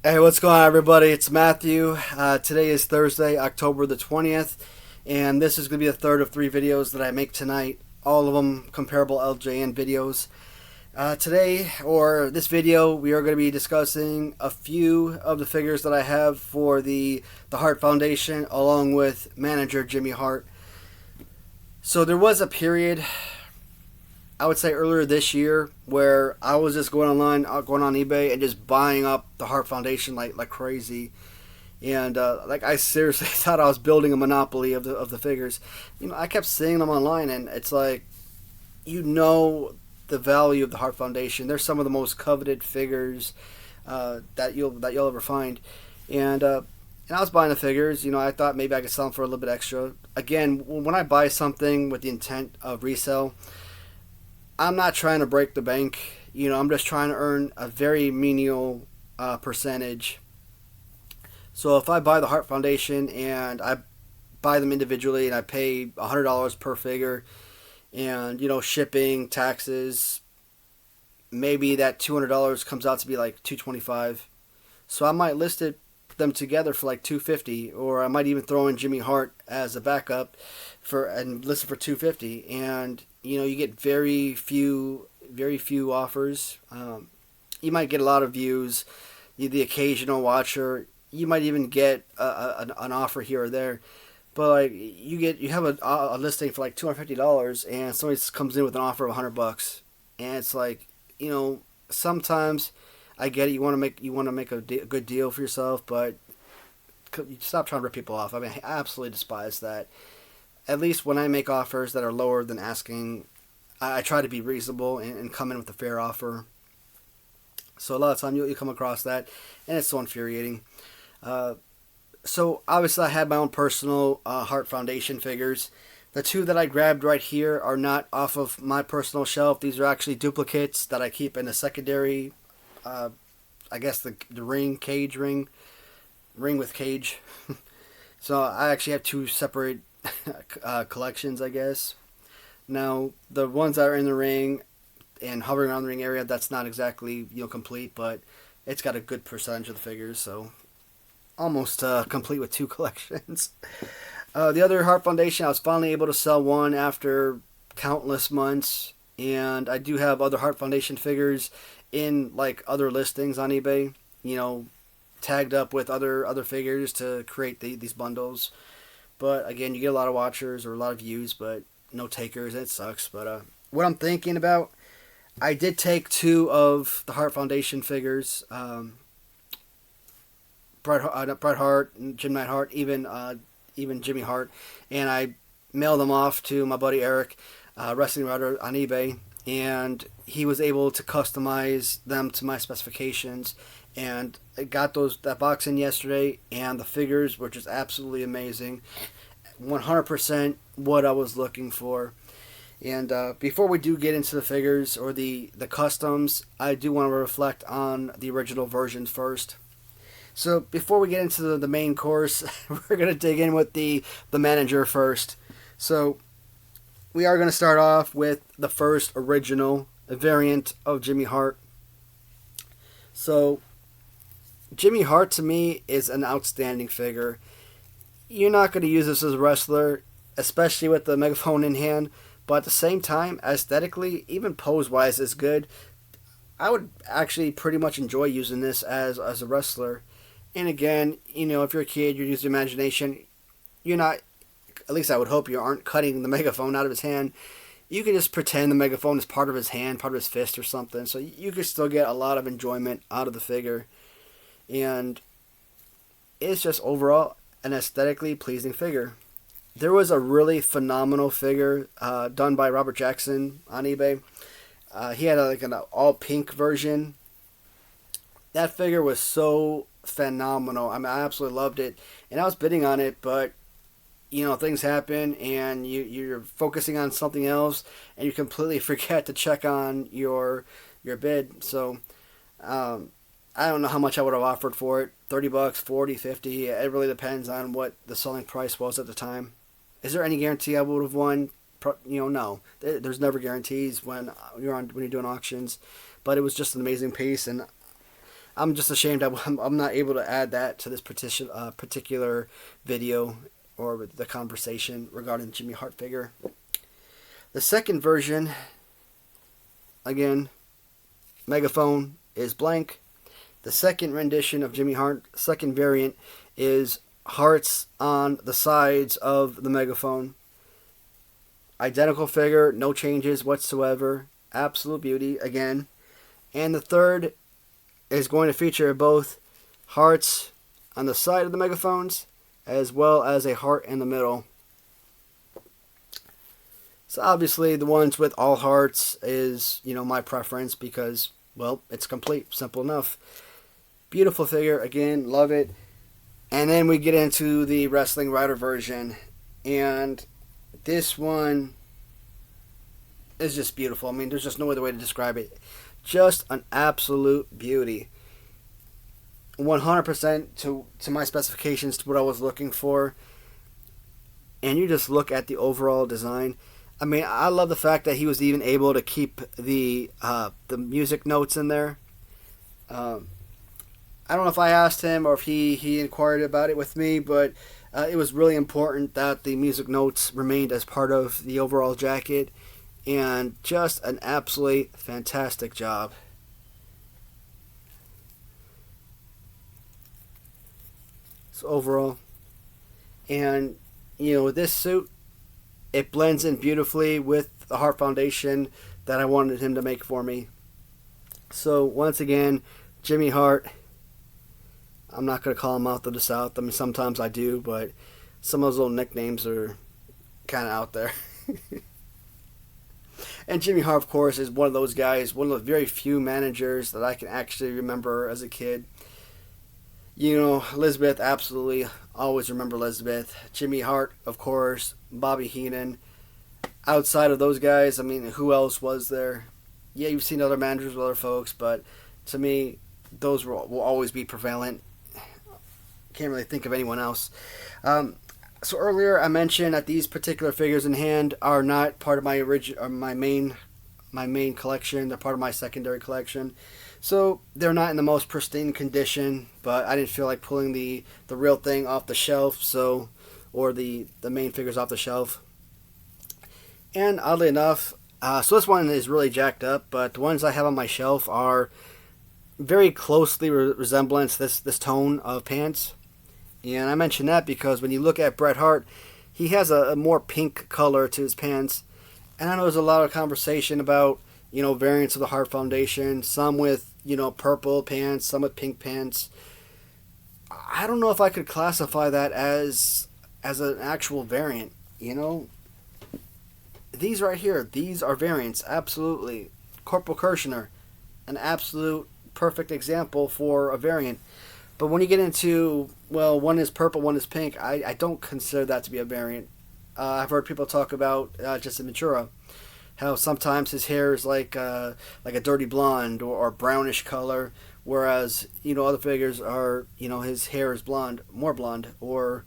Hey, what's going on, everybody? It's Matthew. Today is Thursday, October the 20th, and this is going to be the third of three videos that I make tonight. All of them comparable LJN videos. Today, or this video, we are going to be discussing a few of the figures that I have for the Hart Foundation, along with manager Jimmy Hart. So there was a period, I would say earlier this year, where I was just going online, going on eBay, and just buying up the Hart Foundation like crazy. And I seriously thought I was building a monopoly of the figures. I kept seeing them online, and it's like, the value of the Hart Foundation. They're some of the most coveted figures that you'll ever find. And I was buying the figures. I thought maybe I could sell them for a little bit extra. Again, when I buy something with the intent of resale, I'm not trying to break the bank. I'm just trying to earn a very menial percentage. So if I buy the Hart Foundation and I buy them individually and I pay $100 per figure, and shipping, taxes, maybe that $200 comes out to be like $225. So I might list them together for like $250, or I might even throw in Jimmy Hart as a backup and list it for $250. And you get very few offers. You might get a lot of views, the occasional watcher. You might even get an offer here or there. But like you have a listing for like $250, and somebody comes in with an offer of $100, and it's like, sometimes I get it. You want to make a good deal for yourself, but you stop trying to rip people off. I mean, I absolutely despise that. At least when I make offers that are lower than asking, I try to be reasonable and come in with a fair offer. So a lot of time you come across that, and it's so infuriating. So obviously I had my own personal Hart Foundation figures. The two that I grabbed right here are not off of my personal shelf. These are actually duplicates that I keep in a secondary, I guess the cage ring with cage. So I actually have two separate collections, I guess. Now the ones that are in the ring and hovering around the ring area, that's not exactly complete, but it's got a good percentage of the figures, so almost complete with two collections. The other Hart Foundation, I was finally able to sell one after countless months, and I do have other Hart Foundation figures in like other listings on eBay, tagged up with other figures to create these bundles. But again, you get a lot of watchers or a lot of views, but no takers, and it sucks. But what I'm thinking about, I did take two of the Hart Foundation figures. Bret Hart, Jim Hart, even Jimmy Hart, and I mailed them off to my buddy Eric, Wrestling Writer on eBay, and he was able to customize them to my specifications, and I got that box in yesterday, and the figures were just absolutely amazing, 100% what I was looking for. And before we do get into the figures or the customs, I do want to reflect on the original versions first. So before we get into the main course, we're going to dig in with the manager first. So we are going to start off with the first original variant of Jimmy Hart. So Jimmy Hart, to me, is an outstanding figure. You're not going to use this as a wrestler, especially with the megaphone in hand, but at the same time, aesthetically, even pose-wise, is good. I would actually pretty much enjoy using this as a wrestler. And again, if you're a kid, you use your imagination. You're not, at least I would hope you aren't cutting the megaphone out of his hand. You can just pretend the megaphone is part of his hand, part of his fist or something. So you can still get a lot of enjoyment out of the figure. And it's just overall an aesthetically pleasing figure. There was a really phenomenal figure done by Robert Jackson on eBay. He had an all pink version. That figure was so phenomenal. I mean, I absolutely loved it, and I was bidding on it, but things happen, and you're focusing on something else, and you completely forget to check on your bid. So I don't know how much I would have offered for it. $30, 40, 50. It really depends on what the selling price was at the time. Is there any guarantee I would have won? No. There's never guarantees when you're doing auctions, but it was just an amazing piece, and I'm just ashamed I'm not able to add that to this particular video or the conversation regarding the Jimmy Hart figure. The second version, again, megaphone is blank. The second rendition of Jimmy Hart, second variant, is hearts on the sides of the megaphone. Identical figure, no changes whatsoever. Absolute beauty again. And the third is going to feature both hearts on the side of the megaphones as well as a heart in the middle. So obviously the ones with all hearts is, my preference because, well, it's complete. Simple enough. Beautiful figure. Again, love it. And then we get into the Wrestling Rider version. And this one is just beautiful. I mean, there's just no other way to describe it. Just an absolute beauty. 100% to my specifications, to what I was looking for. And you just look at the overall design. I mean, I love the fact that he was even able to keep the music notes in there. I don't know if I asked him or if he inquired about it with me, but it was really important that the music notes remained as part of the overall jacket. And just an absolutely fantastic job. So overall, and with this suit, it blends in beautifully with the Hart Foundation that I wanted him to make for me. So once again, Jimmy Hart. I'm not going to call him Mouth of the South. I mean, sometimes I do, but some of those little nicknames are kind of out there. And Jimmy Hart, of course, is one of those guys, one of the very few managers that I can actually remember as a kid. Elizabeth, absolutely, always remember Elizabeth. Jimmy Hart, of course, Bobby Heenan. Outside of those guys, I mean, who else was there? Yeah, you've seen other managers with other folks, but to me, those will always be prevalent. Can't really think of anyone else. So earlier I mentioned that these particular figures in hand are not part of my main collection. They're part of my secondary collection. So they're not in the most pristine condition, but I didn't feel like pulling the real thing off the shelf, or the main figures off the shelf. And oddly enough, so this one is really jacked up, but the ones I have on my shelf are very closely resemblance this tone of pants. And I mention that because when you look at Bret Hart, he has a more pink color to his pants. And I know there's a lot of conversation about, variants of the Hart Foundation. Some with, purple pants, some with pink pants. I don't know if I could classify that as an actual variant, These right here, these are variants, absolutely. Corporal Kirshner, an absolute perfect example for a variant. But when you get into, well, one is purple, one is pink, I don't consider that to be a variant. I've heard people talk about Justin Ventura, how sometimes his hair is like a dirty blonde or brownish color, whereas other figures are his hair is blonde, more blonde, or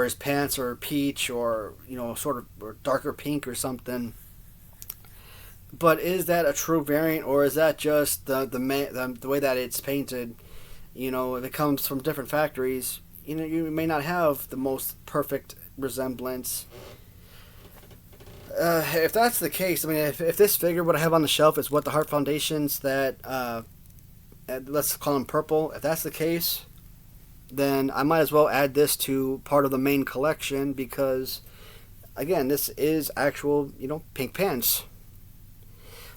his pants are peach or sort of or darker pink or something. But is that a true variant, or is that just the way that it's painted? If it comes from different factories, you may not have the most perfect resemblance. If that's the case, I mean, if this figure, what I have on the shelf, is what the Hart Foundations that, let's call them purple, if that's the case, then I might as well add this to part of the main collection because, again, this is actual, pink pants.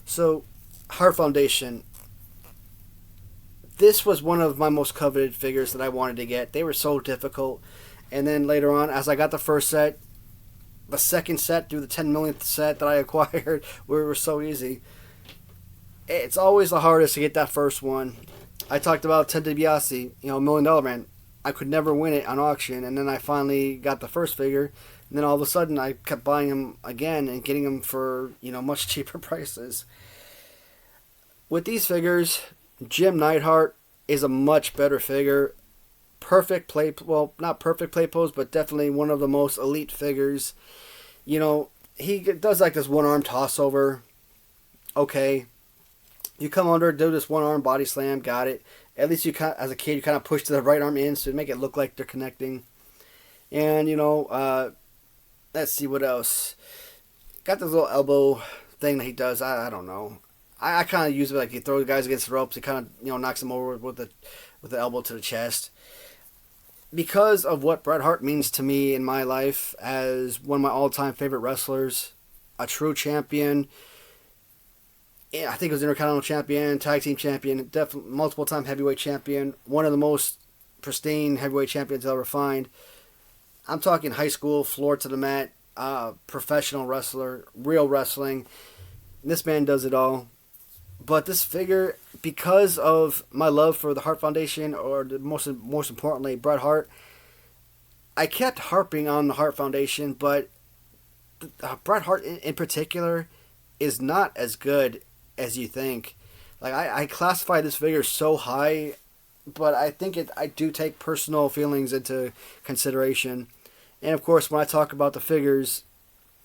So, Hart Foundation. This was one of my most coveted figures that I wanted to get. They were so difficult. And then later on, as I got the first set, the second set through the 10 millionth set that I acquired were so easy. It's always the hardest to get that first one. I talked about Ted DiBiase, $1 Million Man. I could never win it on auction. And then I finally got the first figure. And then all of a sudden, I kept buying them again and getting them for, much cheaper prices. With these figures, Jim Neidhart is a much better figure. Perfect play, well, not perfect play pose, but definitely one of the most elite figures. He does like this one arm toss over. Okay. You come under, do this one arm body slam, got it. At least as a kid, you kind of push the right arm in so to make it look like they're connecting. And let's see what else. Got this little elbow thing that he does. I don't know. I kind of use it like he throws guys against the ropes. He kind of knocks them over with the elbow to the chest. Because of what Bret Hart means to me in my life as one of my all-time favorite wrestlers, a true champion. Yeah, I think it was Intercontinental Champion, Tag Team Champion, definitely multiple-time heavyweight champion, one of the most pristine heavyweight champions I'll ever find. I'm talking high school, floor to the mat, professional wrestler, real wrestling. This man does it all. But this figure, because of my love for the Hart Foundation, or most importantly, Bret Hart, I kept harping on the Hart Foundation, but Bret Hart in particular is not as good as you think. Like I classify this figure so high, but I think I do take personal feelings into consideration. And of course, when I talk about the figures,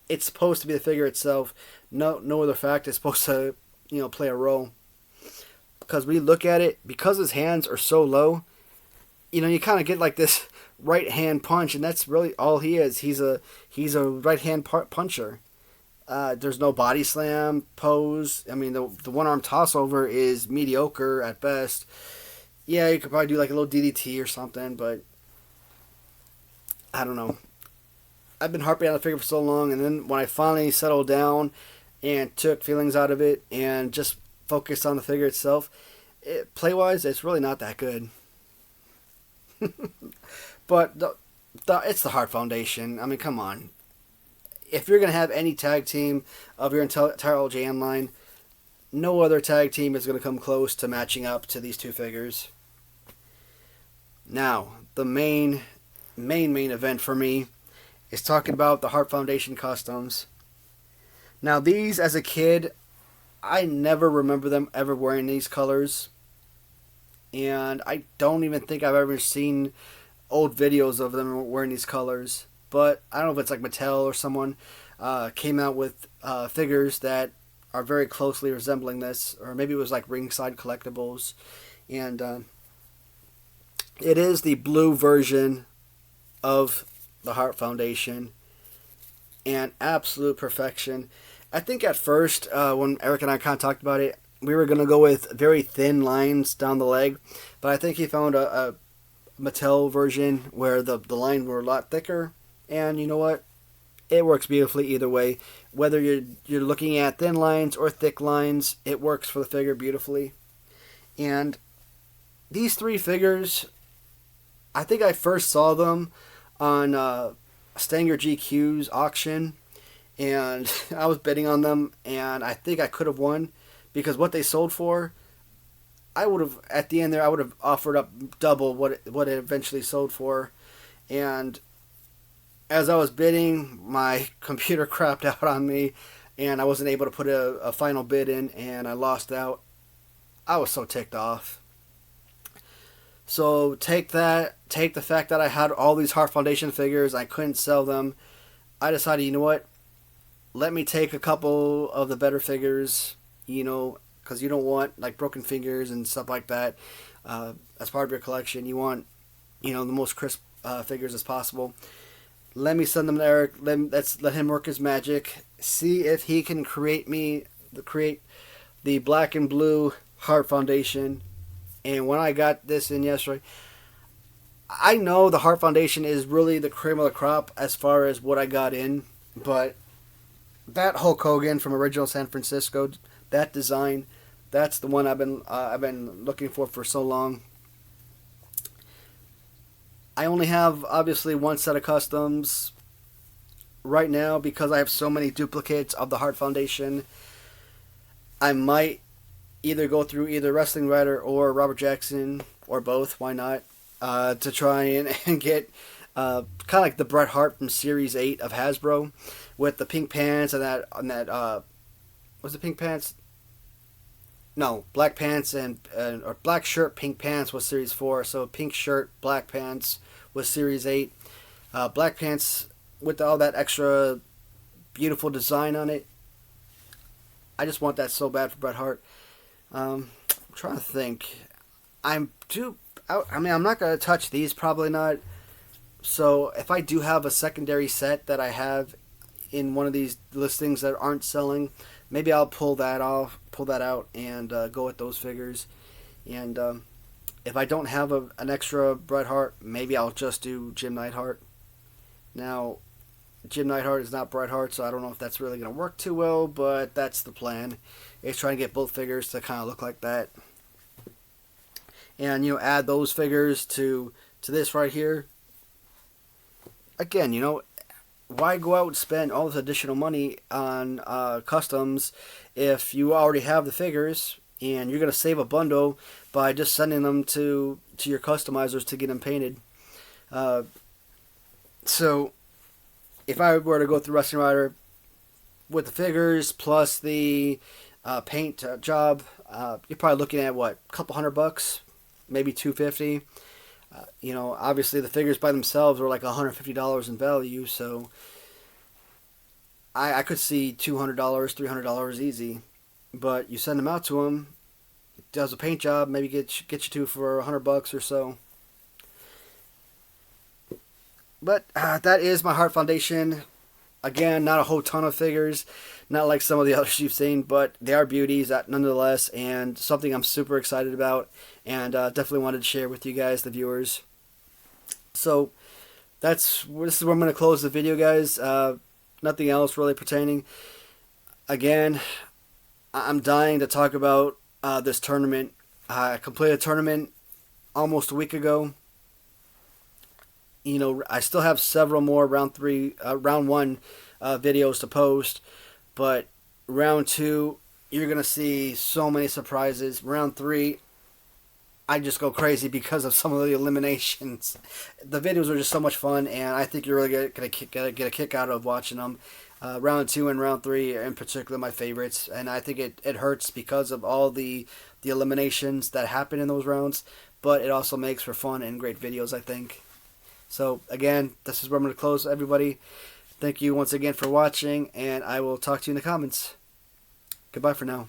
it's supposed to be the figure itself. No other fact is supposed to play a role. Because we look at it, because his hands are so low, you kind of get like this right hand punch, and that's really all he is. He's a right hand puncher. There's no body slam pose. I mean, the one arm toss over is mediocre at best. Yeah, you could probably do like a little DDT or something, but I don't know. I've been harping on the figure for so long, and then when I finally settled down and took feelings out of it and just focused on the figure itself, play-wise, it's really not that good. But it's the Hart Foundation. I mean, come on. If you're going to have any tag team of your entire LJN line, no other tag team is going to come close to matching up to these two figures. Now, the main event for me is talking about the Hart Foundation customs. Now, these, as a kid, I never remember them ever wearing these colors. And I don't even think I've ever seen old videos of them wearing these colors. But I don't know if it's like Mattel or someone came out with figures that are very closely resembling this. Or maybe it was like Ringside Collectibles. And it is the blue version of the Hart Foundation. And absolute perfection. I think at first, when Eric and I kind of talked about it, we were going to go with very thin lines down the leg. But I think he found a Mattel version where the lines were a lot thicker. And you know what? It works beautifully either way. Whether you're looking at thin lines or thick lines, it works for the figure beautifully. And these three figures, I think I first saw them on Stanger GQ's auction. And I was betting on them, and I think I could have won because what they sold for, I would have, at the end there, I would have offered up double what it eventually sold for. And as I was bidding, my computer crapped out on me, and I wasn't able to put a final bid in, and I lost out. I was so ticked off. So take the fact that I had all these Hart Foundation figures, I couldn't sell them. I decided, you know what? Let me take a couple of the better figures, because you don't want like broken fingers and stuff like that as part of your collection. You want, the most crisp figures as possible. Let me send them to Eric. Let's let him work his magic. See if he can create the black and blue Hart Foundation. And when I got this in yesterday, I know the Hart Foundation is really the cream of the crop as far as what I got in, but that Hulk Hogan from original San Francisco, that design, that's the one I've been looking for so long. I only have obviously one set of customs right now because I have so many duplicates of the Hart Foundation. I might either go through either Wrestling Writer or Robert Jackson or both. Why not? To try and get kind of like the Bret Hart from Series 8 of Hasbro with the pink pants and that was it pink pants? No, black pants or black shirt, pink pants was Series 4. So pink shirt, black pants was Series 8. Black pants with all that extra beautiful design on it. I just want that so bad for Bret Hart. I'm trying to think. I'm too. I mean, I'm not gonna touch these. Probably not. So if I do have a secondary set that I have in one of these listings that aren't selling, maybe I'll pull that out, and go with those figures. And if I don't have an extra Bret Hart, maybe I'll just do Jim Neidhart. Now, Jim Neidhart is not Bret Hart, so I don't know if that's really going to work too well, but that's the plan. Is trying to get both figures to kind of look like that. And, add those figures to this right here. Again, why go out and spend all this additional money on customs if you already have the figures, and you're going to save a bundle by just sending them to your customizers to get them painted. So if I were to go through Wrestling Rider with the figures plus the paint job, you're probably looking at what, a couple $100, maybe $250. Obviously the figures by themselves are like $150 in value, so I could see $200, $300 easy. But you send them out to them, it does a paint job, maybe get you to for $100 or so. But that is my Hart Foundation. Again, not a whole ton of figures, not like some of the others you've seen, but they are beauties nonetheless, and something I'm super excited about, and definitely wanted to share with you guys, the viewers. So this is where I'm going to close the video, guys. Nothing else really pertaining. Again, I'm dying to talk about this tournament. I completed a tournament almost a week ago. I still have several more round one videos to post, but round 2, you're going to see so many surprises. Round 3, I just go crazy because of some of the eliminations. The videos are just so much fun, and I think you're really going to get a kick out of watching them. Round 2 and round 3 are in particular my favorites, and I think it hurts because of all the eliminations that happen in those rounds, but it also makes for fun and great videos, I think. So, again, this is where I'm going to close, everybody. Thank you once again for watching, and I will talk to you in the comments. Goodbye for now.